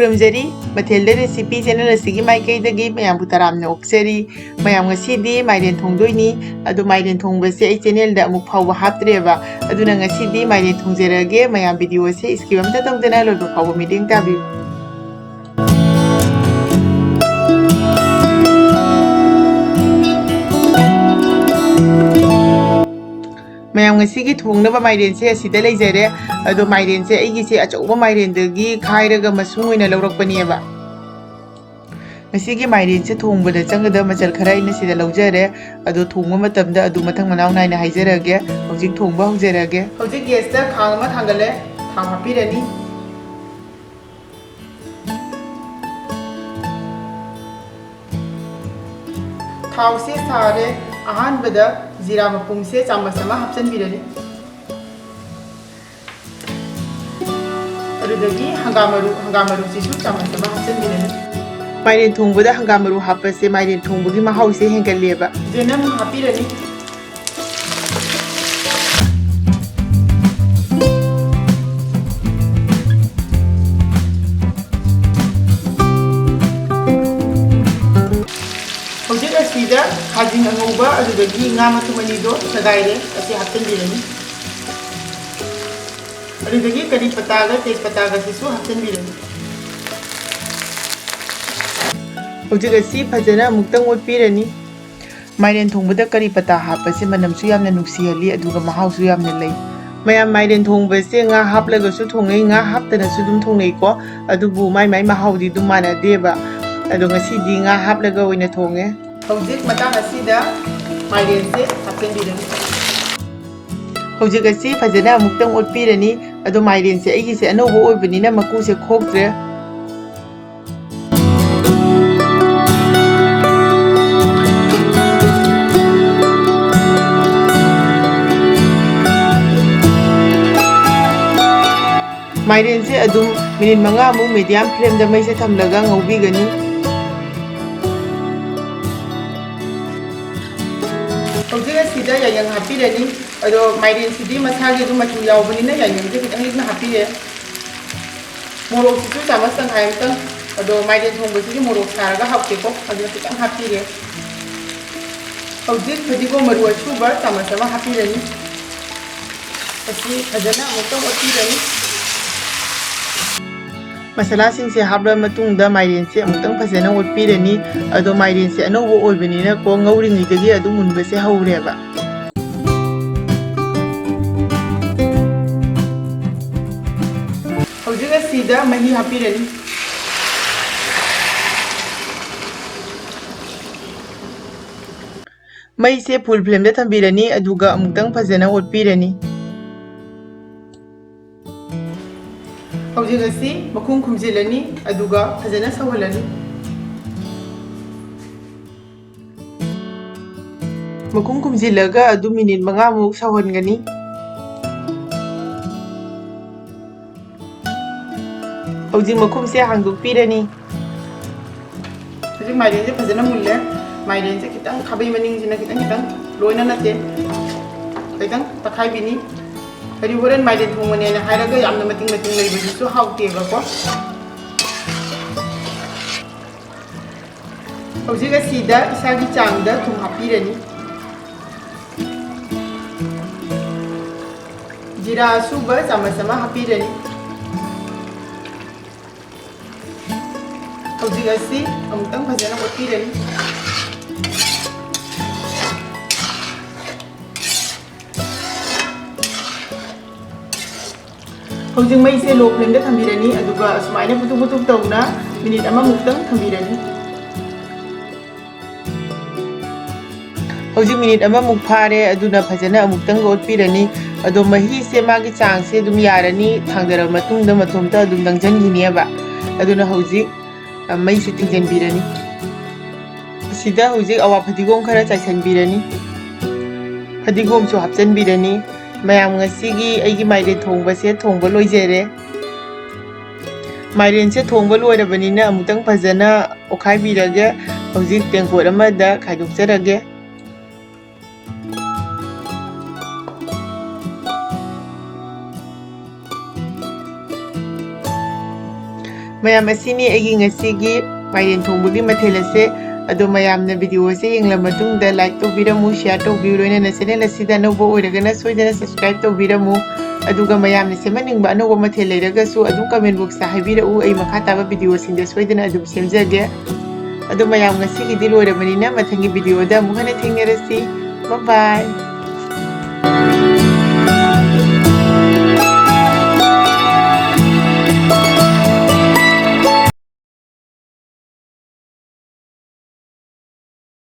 खुरमजरी मथेल recipe channel असिगी माइकैदगी मयाम बुतारामने ओक्सरी मयाम ngasidi माइरेन थोंगदोइनी अदु माइरेन थोंगबसे ए चैनल दा अमुक फावबा हापत्रेबा अदुना ngasidi माइरेन थोंगजेरगे मयाम वीडियो से स्किप अमता तौदना लोइबा फावबा मिडिंग ताबी मैम ngasigi thongnaba mairen se asida leijare ado mairen se aigi se achouba mairen dagi khairaga masung oina lawrakpani ba ngasigi mairen se thongbada changada machal khara ina sida lawjare ado thongba matamda adu mathang manaw naina haijarage hojik thongba haujarage hojik gas da khang ma thangale khang hapirani थाव से सारे अहानबदा जीरा मपुंग से चम्मच अमा हापचनबिरनी अरुदगी हंगामरू सिसु चम्मच अमा हापचनबिरनी माइरेन थोंगबदा हंगामरू हापसे माइरेन थोंगबगी महाउ से हेंगलेबा जेनम हापिरनी hojik asida khajing angauba adudagi nga matumani do sagaire asi hapchenbirani adudagi kari pataga tej pataga sisu hapchenbirani hojik asi phajana muktang otpirani mairen thongbada kari pata hapase manamsu yamna nuksihali aduga mahausu yamna lei mayam mairen thongbase nga haplaga su thongai nga haptana su dum thongai ko adubu mai mahaudi dum mana deba ado ngasidi nga haplaga oina thonge hojik matang asida mairen se hapchenbirani hojik asi phajana muktang otpirani ado mairen se aigi se anobo oibanina maku se khoktre mairen se adum minit manga mu medium flame da mai se thamlaga ngaubigani hojik asida yayang hapirani ado mairen sidi masagi du machu yaubani yayang je kitang ikna hapire morok sisu chamas tang hayam tang ado mairen thongbasi morok saraga hapke ko ado kitang hapire hojik phadigo maru achuba chamas ama hapirani asi phajana amukang otpirani masala sing se habra matung da mairen se amutang phajana otpirani ado mairen se anobo oibanina ko ngauringi dagi adu munba se haureba hojik asida mahi hapirani mai se full flame da thambirani aduga amutang phajana otpirani hojik asi makhung khumjilani aduga phajana sawalani makhung khumjilaga adu minute manga muk sawhangani hojik makhum se hangdokpirani hojik mairen se phajana mulle mairen se kitang khabai maning jina kitang loina nate kitang takhai bini hari horen mairen thongmane na hairaga yamna mating leibasi su hauteba ko hojik asida isagi changda thum hapirani jira asuba chamasama hapirani hojik asi amutang phajana otpirani hojik mai se low flame da thambirani aduga sumaina putuk tauna minute ama muktang thambirani hojik minute ama muk phare aduna phajana amuktang otpirani ado mahi se magi chang se dum yarani thangdara matungda mathomta dum dangjanghini ba aduna hojik mai se thingjanbirani sida hojik awa phadigom khara chaisanbirani phadigom su hapchanbirani mayam ngasigi aigi mairen thongba se thongba loijere mairen se thongba loirabanina amutang phajana okhaibiraga hojik tengkot amada khaidokjarage ꯃꯌꯥꯝ ꯑꯁꯤꯅꯤ ꯑꯩꯒꯤ ꯉꯁꯤꯒꯤ ꯃꯥꯏꯔꯦꯟ ꯊꯣꯡꯕꯒꯤ ꯃꯊꯦꯜ ꯑꯁꯦ ꯑꯗꯣ ꯃꯌꯥꯝꯅ ꯚꯤꯗꯤꯑꯣ ꯑꯁꯦ ꯌꯦꯡꯂꯕ ꯃꯇꯨꯡꯗ ꯂꯥꯏꯛ ꯇꯧꯕꯤꯔꯝꯃꯨ ꯁꯦꯌꯔ ꯇꯧꯕꯤꯌꯨ ꯂꯣꯏꯅꯅ ꯆꯦꯅꯦꯜ ꯑꯁꯤꯗ ꯑꯅꯧꯕ ꯑꯣꯏꯔꯒꯅ ꯁꯣꯏꯗꯅ ꯁꯕꯁꯀ꯭ꯔꯥꯏꯕ ꯇꯧꯕꯤꯔꯝꯃꯨ ꯑꯗꯨꯒ ꯃꯌꯥꯝꯅ ꯁꯦꯝꯍꯟꯅꯤꯡꯕ ꯑꯅꯧꯕ ꯃꯊꯦꯜ ꯂꯩꯔꯒꯁꯨ ꯑꯗꯨꯝ ꯀꯃꯦꯟ ꯕꯣꯛꯁꯇ ꯍꯥꯏꯕꯤꯔꯛꯎ ꯑꯩ ꯃꯈꯥ ꯇꯥꯕ ꯚꯤꯗꯤꯑꯣꯁꯤꯡꯗ ꯁꯣꯏꯗꯅ ꯑꯗꯨꯝ ꯁꯦꯝꯖꯒꯦ ꯑꯗꯣ ꯃꯌꯥꯝ ꯉꯁꯤꯒꯤꯗꯤ ꯂꯣꯏꯔꯕꯅꯤꯅ ꯃꯊꯪꯒꯤ ꯚꯤꯗꯤꯑꯣꯗ ꯑꯃꯨꯛ ꯍꯟꯅ ꯊꯦꯡꯅꯔꯁꯤ ꯕꯥꯏ ꯕꯥꯏ